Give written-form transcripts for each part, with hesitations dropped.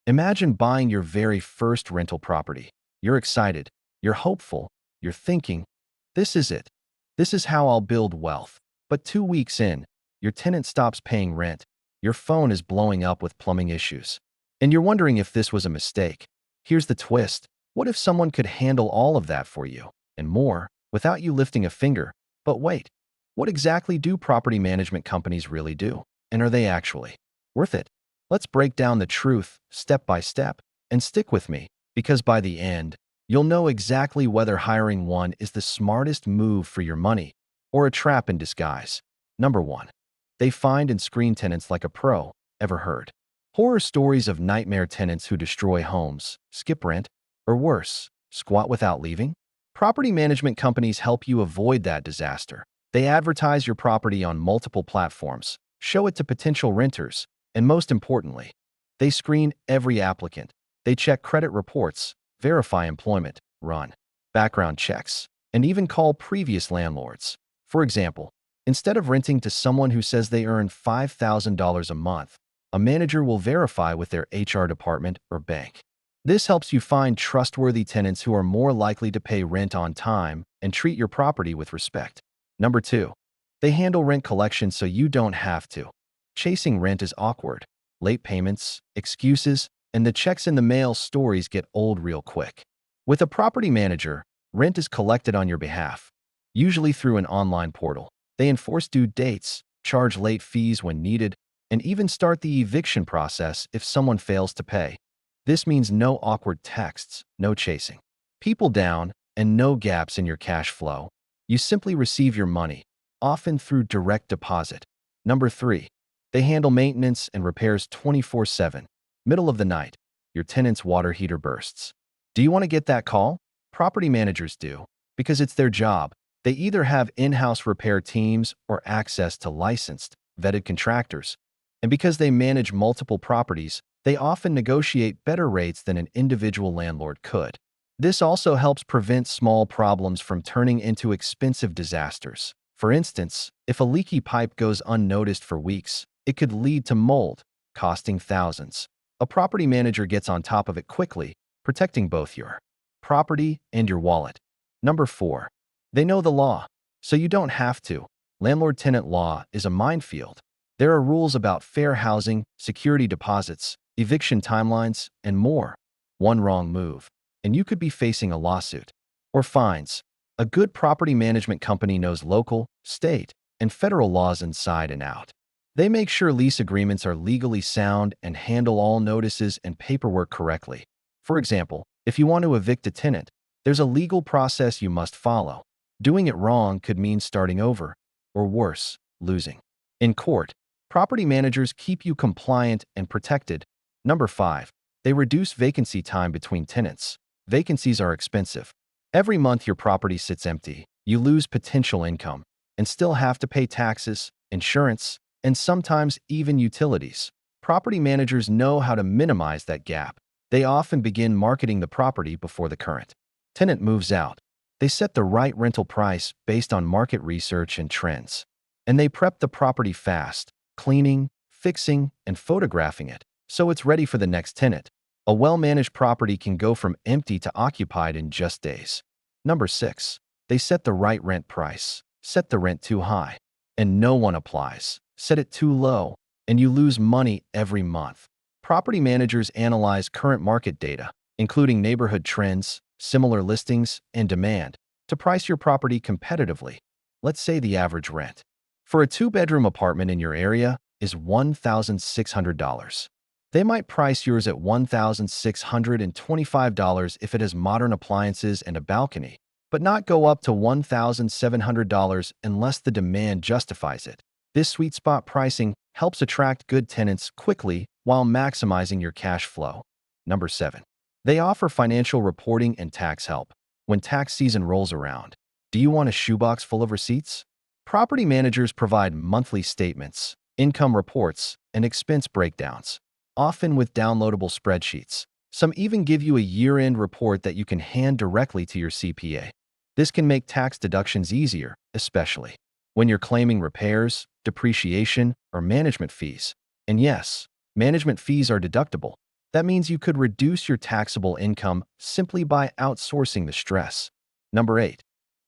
Imagine buying your very first rental property. You're excited, you're hopeful, you're thinking, this is it. This is how I'll build wealth. But 2 weeks in, your tenant stops paying rent, your phone is blowing up with plumbing issues, and you're wondering if this was a mistake. Here's the twist. What if someone could handle all of that for you, and more, without you lifting a finger? But wait, what exactly do property management companies really do? And are they actually worth it? Let's break down the truth step by step, and stick with me, because by the end, you'll know exactly whether hiring one is the smartest move for your money or a trap in disguise. Number 1. They find and screen tenants like a pro. Ever heard horror stories of nightmare tenants who destroy homes, skip rent, or worse, squat without leaving? Property management companies help you avoid that disaster. They advertise your property on multiple platforms, show it to potential renters, and most importantly, they screen every applicant. They check credit reports, verify employment, run background checks, and even call previous landlords. For example, instead of renting to someone who says they earn $5,000 a month, a manager will verify with their HR department or bank. This helps you find trustworthy tenants who are more likely to pay rent on time and treat your property with respect. Number 2. They handle rent collection so you don't have to. Chasing rent is awkward. Late payments, excuses, and the checks in the mail stories get old real quick. With a property manager, rent is collected on your behalf, usually through an online portal. They enforce due dates, charge late fees when needed, and even start the eviction process if someone fails to pay. This means no awkward texts, no chasing people down, and no gaps in your cash flow. You simply receive your money, often through direct deposit. Number 3. They handle maintenance and repairs 24/7. Middle of the night, your tenant's water heater bursts. Do you want to get that call? Property managers do, because it's their job. They either have in-house repair teams or access to licensed, vetted contractors. And because they manage multiple properties, they often negotiate better rates than an individual landlord could. This also helps prevent small problems from turning into expensive disasters. For instance, if a leaky pipe goes unnoticed for weeks, it could lead to mold, costing thousands. A property manager gets on top of it quickly, protecting both your property and your wallet. Number 4. They know the law, so you don't have to. Landlord-tenant law is a minefield. There are rules about fair housing, security deposits, eviction timelines, and more. One wrong move, and you could be facing a lawsuit or fines. A good property management company knows local, state, and federal laws inside and out. They make sure lease agreements are legally sound and handle all notices and paperwork correctly. For example, if you want to evict a tenant, there's a legal process you must follow. Doing it wrong could mean starting over, or worse, losing. In court, property managers keep you compliant and protected. Number 5. They reduce vacancy time between tenants. Vacancies are expensive. Every month your property sits empty, you lose potential income, and still have to pay taxes, insurance, and sometimes even utilities. Property managers know how to minimize that gap. They often begin marketing the property before the current tenant moves out. They set the right rental price based on market research and trends. And they prep the property fast, cleaning, fixing, and photographing it, so it's ready for the next tenant. A well-managed property can go from empty to occupied in just days. Number 6. They set the right rent price. Set the rent too high, and no one applies. Set it too low, and you lose money every month. Property managers analyze current market data, including neighborhood trends, similar listings, and demand, to price your property competitively. Let's say the average rent for a 2-bedroom apartment in your area is $1,600. They might price yours at $1,625 if it has modern appliances and a balcony, but not go up to $1,700 unless the demand justifies it. This sweet spot pricing helps attract good tenants quickly while maximizing your cash flow. Number 7. They offer financial reporting and tax help. When tax season rolls around, do you want a shoebox full of receipts? Property managers provide monthly statements, income reports, and expense breakdowns, often with downloadable spreadsheets. Some even give you a year-end report that you can hand directly to your CPA. This can make tax deductions easier, especially when you're claiming repairs, depreciation, or management fees. And yes, management fees are deductible. That means you could reduce your taxable income simply by outsourcing the stress. Number 8.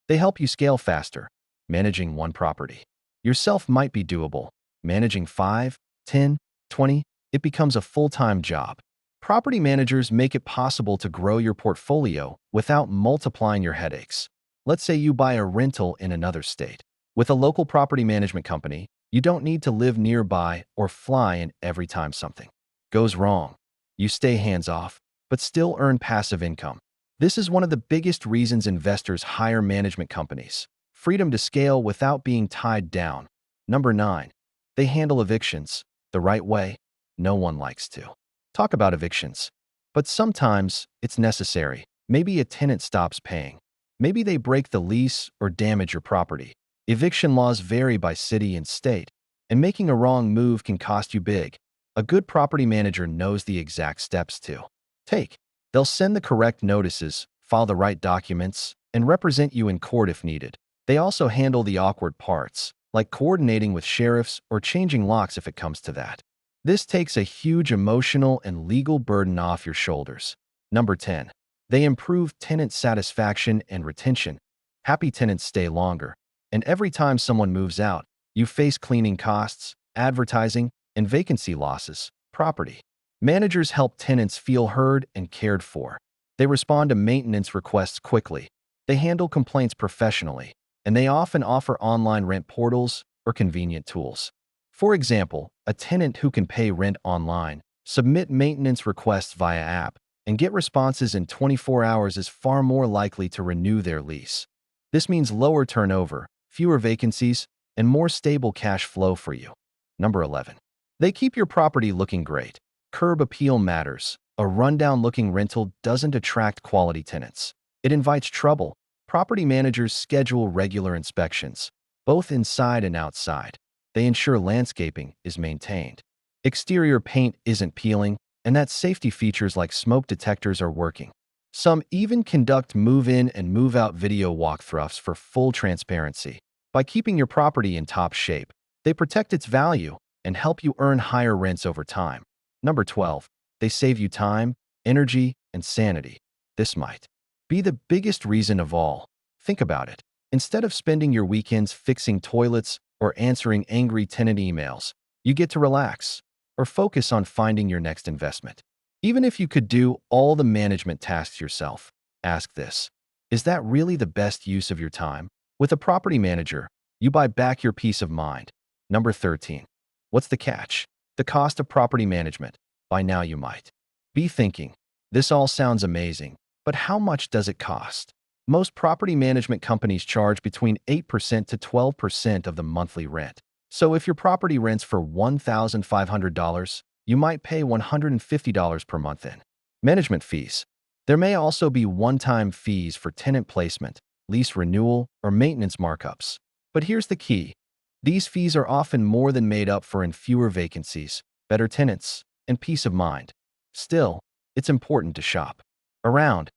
They help you scale faster. Managing one property yourself might be doable. Managing 5, 10, 20, it becomes a full-time job. Property managers make it possible to grow your portfolio without multiplying your headaches. Let's say you buy a rental in another state. With a local property management company, you don't need to live nearby or fly in every time something goes wrong. You stay hands-off, but still earn passive income. This is one of the biggest reasons investors hire management companies. Freedom to scale without being tied down. Number 9. They handle evictions the right way. No one likes to talk about evictions, but sometimes it's necessary. Maybe a tenant stops paying. Maybe they break the lease or damage your property. Eviction laws vary by city and state, and making a wrong move can cost you big. A good property manager knows the exact steps to take. They'll send the correct notices, file the right documents, and represent you in court if needed. They also handle the awkward parts, like coordinating with sheriffs or changing locks if it comes to that. This takes a huge emotional and legal burden off your shoulders. Number 10. They improve tenant satisfaction and retention. Happy tenants stay longer, and every time someone moves out, you face cleaning costs, advertising, and vacancy losses. Property managers help tenants feel heard and cared for. They respond to maintenance requests quickly. They handle complaints professionally, and they often offer online rent portals or convenient tools. For example, a tenant who can pay rent online, submit maintenance requests via app, and get responses in 24 hours is far more likely to renew their lease. This means lower turnover, fewer vacancies, and more stable cash flow for you. Number 11. They keep your property looking great. Curb appeal matters. A rundown-looking rental doesn't attract quality tenants. It invites trouble. Property managers schedule regular inspections, both inside and outside. They ensure landscaping is maintained. Exterior paint isn't peeling, and that safety features like smoke detectors are working. Some even conduct move-in and move-out video walkthroughs for full transparency. By keeping your property in top shape, they protect its value and help you earn higher rents over time. Number 12. They save you time, energy, and sanity. This might be the biggest reason of all. Think about it. Instead of spending your weekends fixing toilets or answering angry tenant emails, you get to relax or focus on finding your next investment. Even if you could do all the management tasks yourself, ask this: is that really the best use of your time? With a property manager, you buy back your peace of mind. Number 13. What's the catch? The cost of property management. By now you might be thinking, this all sounds amazing, but how much does it cost? Most property management companies charge between 8% to 12% of the monthly rent. So if your property rents for $1,500, you might pay $150 per month in management fees. There may also be one-time fees for tenant placement, lease renewal, or maintenance markups. But here's the key. These fees are often more than made up for in fewer vacancies, better tenants, and peace of mind. Still, it's important to shop around,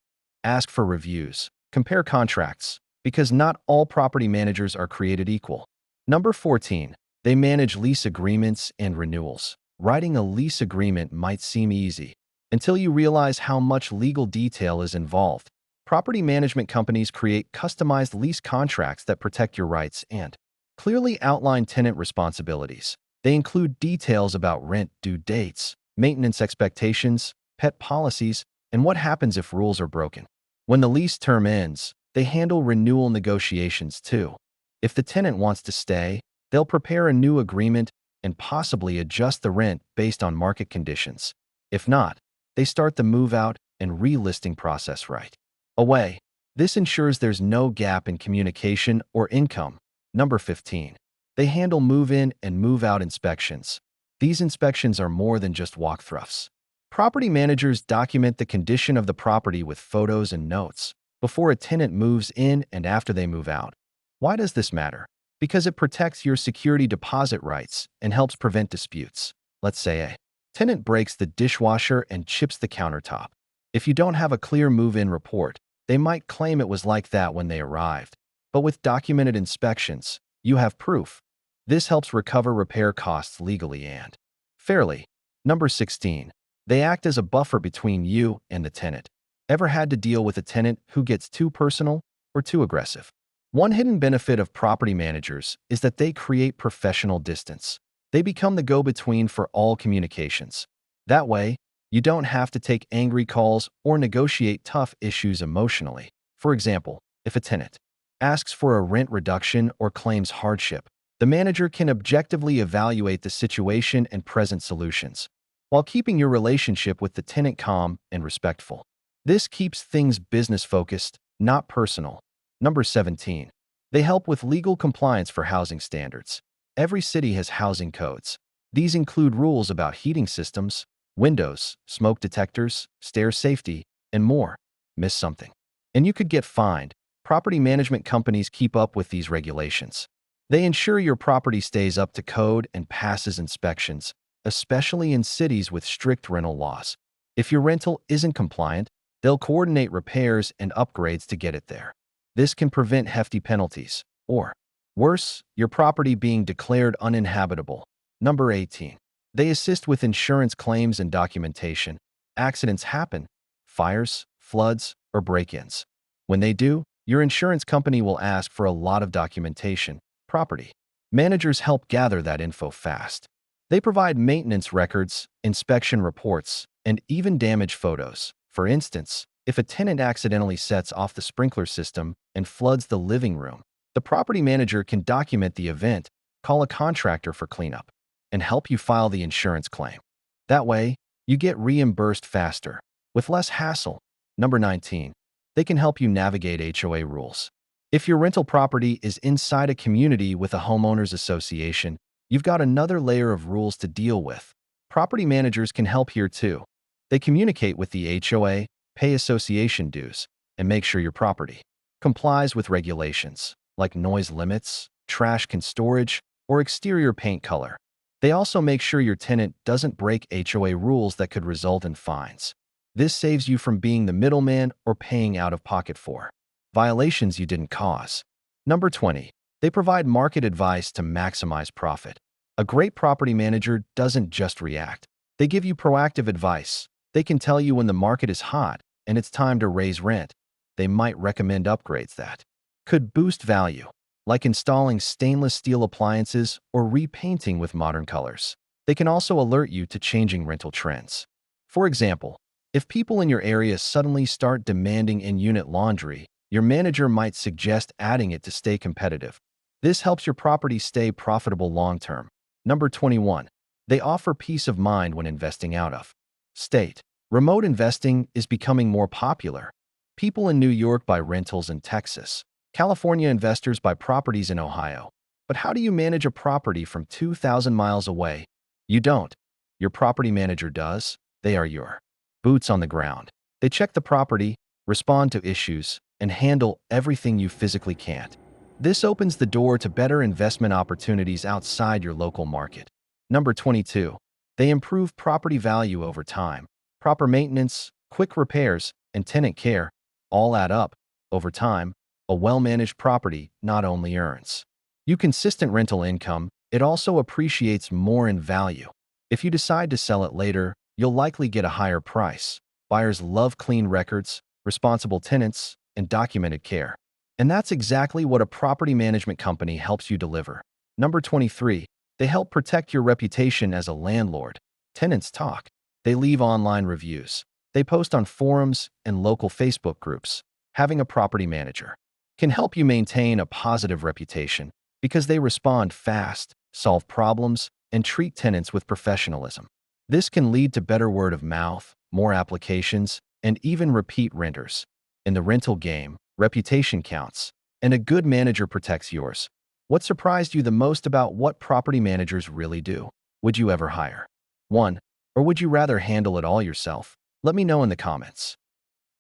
ask for reviews, compare contracts, because not all property managers are created equal. Number 14. They manage lease agreements and renewals. Writing a lease agreement might seem easy until you realize how much legal detail is involved. Property management companies create customized lease contracts that protect your rights and clearly outline tenant responsibilities. They include details about rent due dates, maintenance expectations, pet policies, and what happens if rules are broken. When the lease term ends, they handle renewal negotiations too. If the tenant wants to stay, they'll prepare a new agreement and possibly adjust the rent based on market conditions. If not, they start the move-out and relisting process right away. This ensures there's no gap in communication or income. Number 15. They handle move-in and move-out inspections. These inspections are more than just walkthroughs. Property managers document the condition of the property with photos and notes before a tenant moves in and after they move out. Why does this matter? Because it protects your security deposit rights and helps prevent disputes. Let's say a tenant breaks the dishwasher and chips the countertop. If you don't have a clear move-in report, they might claim it was like that when they arrived. But with documented inspections, you have proof. This helps recover repair costs legally and fairly. Number 16. They act as a buffer between you and the tenant. Ever had to deal with a tenant who gets too personal or too aggressive? One hidden benefit of property managers is that they create professional distance. They become the go-between for all communications. That way, you don't have to take angry calls or negotiate tough issues emotionally. For example, if a tenant asks for a rent reduction or claims hardship, the manager can objectively evaluate the situation and present solutions, while keeping your relationship with the tenant calm and respectful. This keeps things business-focused, not personal. Number 17. They help with legal compliance for housing standards. Every city has housing codes. These include rules about heating systems, windows, smoke detectors, stair safety, and more. Miss something, and you could get fined. Property management companies keep up with these regulations. They ensure your property stays up to code and passes inspections, especially in cities with strict rental laws. If your rental isn't compliant, they'll coordinate repairs and upgrades to get it there. This can prevent hefty penalties, or, worse, your property being declared uninhabitable. Number 18. They assist with insurance claims and documentation. Accidents happen, fires, floods, or break-ins. When they do, your insurance company will ask for a lot of documentation. Property managers help gather that info fast. They provide maintenance records, inspection reports, and even damage photos. For instance, if a tenant accidentally sets off the sprinkler system and floods the living room, the property manager can document the event, call a contractor for cleanup, and help you file the insurance claim. That way, you get reimbursed faster, with less hassle. Number 19. They can help you navigate HOA rules. If your rental property is inside a community with a homeowners association, you've got another layer of rules to deal with. Property managers can help here too. They communicate with the HOA, pay association dues, and make sure your property complies with regulations like noise limits, trash can storage, or exterior paint color. They also make sure your tenant doesn't break HOA rules that could result in fines. This saves you from being the middleman or paying out of pocket for violations you didn't cause. Number 20. They provide market advice to maximize profit. A great property manager doesn't just react. They give you proactive advice. They can tell you when the market is hot and it's time to raise rent. They might recommend upgrades that could boost value, like installing stainless steel appliances or repainting with modern colors. They can also alert you to changing rental trends. For example, if people in your area suddenly start demanding in-unit laundry, your manager might suggest adding it to stay competitive. This helps your property stay profitable long-term. Number 21. They offer peace of mind when investing out of state. Remote investing is becoming more popular. People in New York buy rentals in Texas. California investors buy properties in Ohio. But how do you manage a property from 2,000 miles away? You don't. Your property manager does. They are your boots on the ground. They check the property, respond to issues, and handle everything you physically can't. This opens the door to better investment opportunities outside your local market. Number 22. They improve property value over time. Proper maintenance, quick repairs, and tenant care all add up. Over time, a well-managed property not only earns you consistent rental income, it also appreciates more in value. If you decide to sell it later, you'll likely get a higher price. Buyers love clean records, responsible tenants, and documented care. And that's exactly what a property management company helps you deliver. Number 23. They help protect your reputation as a landlord. Tenants talk. They leave online reviews. They post on forums and local Facebook groups. Having a property manager can help you maintain a positive reputation because they respond fast, solve problems, and treat tenants with professionalism. This can lead to better word of mouth, more applications, and even repeat renters. In the rental game, reputation counts, and a good manager protects yours. What surprised you the most about what property managers really do? Would you ever hire one, or would you rather handle it all yourself? Let me know in the comments.